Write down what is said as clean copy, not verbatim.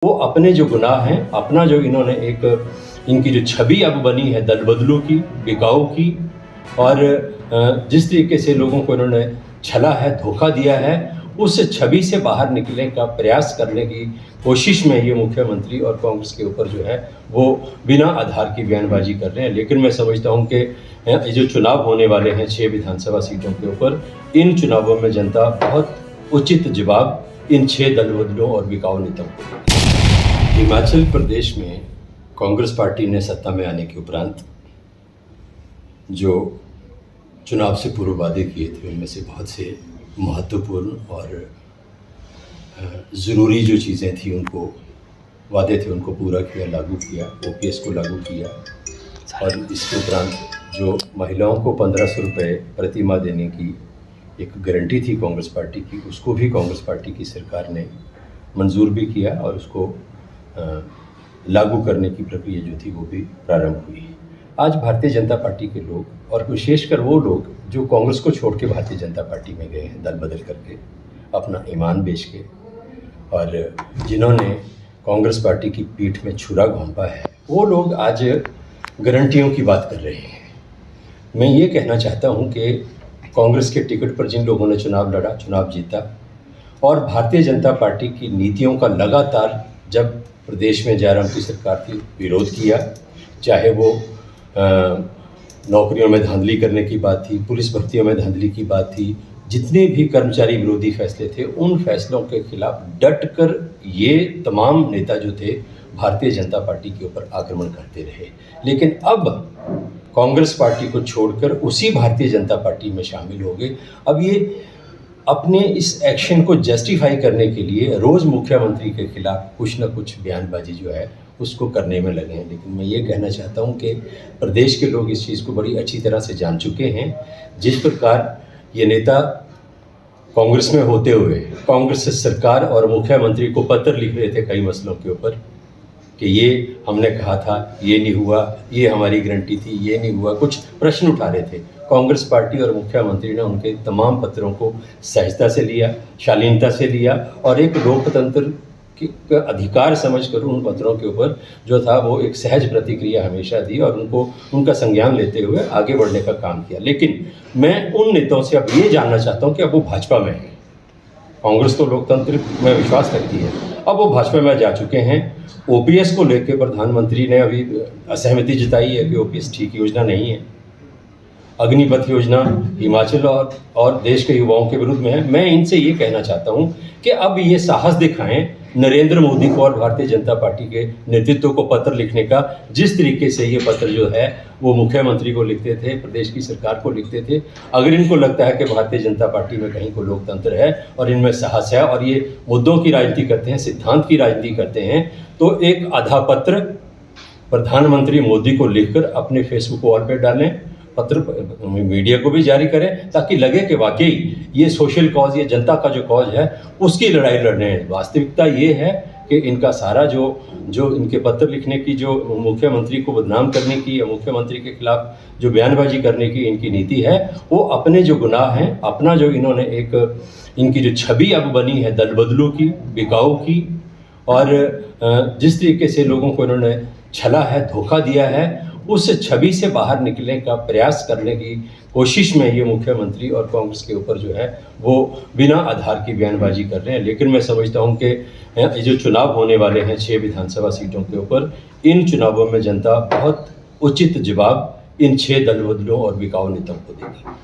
वो अपने जो गुनाह हैं, अपना जो इन्होंने एक इनकी जो छवि अब बनी है दल-बदलू की, बिकाऊ की और जिस तरीके से लोगों को इन्होंने छला है, धोखा दिया है, उस छवि से बाहर निकलने का प्रयास करने की कोशिश में ये मुख्यमंत्री और कांग्रेस के ऊपर जो है, वो बिना आधार की बयानबाजी कर रहे हैं। लेकिन मैं समझता हूँ कि ये जो चुनाव होने वाले हैं 6 विधानसभा सीटों के ऊपर, इन चुनावों में जनता बहुत उचित जवाब इन 6 दल-बदलुओं और बिकाऊ नेताओं को देगी। हिमाचल प्रदेश में कांग्रेस पार्टी ने सत्ता में आने के उपरांत जो चुनाव से पूर्व वादे किए थे, उनमें से बहुत से महत्वपूर्ण और ज़रूरी जो चीज़ें थी वादे थे उनको पूरा किया, लागू किया। ओपीएस को लागू किया और इसके उपरांत जो महिलाओं को 1500 रुपये प्रति माह देने की एक गारंटी थी कांग्रेस पार्टी की, उसको भी कांग्रेस पार्टी की सरकार ने मंजूर भी किया और उसको लागू करने की प्रक्रिया जो थी वो भी प्रारंभ हुई। आज भारतीय जनता पार्टी के लोग और विशेषकर वो लोग जो कांग्रेस को छोड़ के भारतीय जनता पार्टी में गए हैं, दल बदल करके, अपना ईमान बेच के, और जिन्होंने कांग्रेस पार्टी की पीठ में छुरा घोंपा है, वो लोग आज गारंटियों की बात कर रहे हैं। मैं ये कहना चाहता हूँ कि कांग्रेस के टिकट पर जिन लोगों ने चुनाव लड़ा, चुनाव जीता और भारतीय जनता पार्टी की नीतियों का लगातार जब प्रदेश में जयराम की सरकार थी विरोध किया, चाहे वो नौकरियों में धांधली करने की बात थी, पुलिस भर्तियों में धांधली की बात थी, जितने भी कर्मचारी विरोधी फैसले थे, उन फैसलों के खिलाफ डट कर ये तमाम नेता जो थे भारतीय जनता पार्टी के ऊपर आक्रमण करते रहे। लेकिन अब कांग्रेस पार्टी को छोड़कर उसी भारतीय जनता पार्टी में शामिल हो गए। अब ये अपने इस एक्शन को जस्टिफाई करने के लिए रोज़ मुख्यमंत्री के खिलाफ कुछ न कुछ बयानबाजी जो है उसको करने में लगे हैं। लेकिन मैं ये कहना चाहता हूँ कि प्रदेश के लोग इस चीज़ को बड़ी अच्छी तरह से जान चुके हैं। जिस प्रकार ये नेता कांग्रेस में होते हुए कांग्रेस सरकार और मुख्यमंत्री को पत्र लिख रहे थे कई मसलों के ऊपर कि ये हमने कहा था, ये नहीं हुआ, ये हमारी गारंटी थी, ये नहीं हुआ, कुछ प्रश्न उठा रहे थे। कांग्रेस पार्टी और मुख्यमंत्री ने उनके तमाम पत्रों को सहजता से लिया, शालीनता से लिया और एक लोकतंत्र का अधिकार समझकर उन पत्रों के ऊपर जो था वो एक सहज प्रतिक्रिया हमेशा दी और उनका संज्ञान लेते हुए आगे बढ़ने का काम किया। लेकिन मैं उन नेताओं से अब ये जानना चाहता हूँ कि अब वो भाजपा में हैं। कांग्रेस तो लोकतंत्र में विश्वास रखती है, अब वो भाजपा में जा चुके हैं। ओपीएस को लेकर प्रधानमंत्री ने अभी असहमति जताई है कि ओपीएस ठीक योजना नहीं है। अग्निपथ योजना हिमाचल और देश के युवाओं के विरुद्ध में है। मैं इनसे ये कहना चाहता हूँ कि अब ये साहस दिखाएं नरेंद्र मोदी को और भारतीय जनता पार्टी के नेतृत्व को पत्र लिखने का। जिस तरीके से ये पत्र जो है वो मुख्यमंत्री को लिखते थे, प्रदेश की सरकार को लिखते थे, अगर इनको लगता है कि भारतीय जनता पार्टी में कहीं को लोकतंत्र है और इनमें साहस है और ये मुद्दों की राजनीति करते हैं, सिद्धांत की राजनीति करते हैं, तो एक आधा पत्र प्रधानमंत्री मोदी को लिखकर अपने फेसबुक वॉल पर डालें, पत्र मीडिया को भी जारी करें, ताकि लगे कि वाकई ये सोशल कॉज, ये जनता का जो कॉज है उसकी लड़ाई लड़ रहे हैं। वास्तविकता ये है कि इनका सारा जो इनके पत्र लिखने की, जो मुख्यमंत्री को बदनाम करने की या मुख्यमंत्री के खिलाफ जो बयानबाजी करने की इनकी नीति है, वो अपने जो गुनाह हैं, अपना जो इन्होंने एक इनकी जो छवि अब बनी है दल-बदलू की, बिकाऊ की और जिस तरीके से लोगों को इन्होंने छला है, धोखा दिया है, उस छवि से बाहर निकलने का प्रयास करने की कोशिश में ये मुख्यमंत्री और कांग्रेस के ऊपर जो है वो बिना आधार की बयानबाजी कर रहे हैं। लेकिन मैं समझता हूँ कि ये जो चुनाव होने वाले हैं 6 विधानसभा सीटों के ऊपर, इन चुनावों में जनता बहुत उचित जवाब इन 6 दल-बदलुओं और बिकाऊ नेताओं को देगी।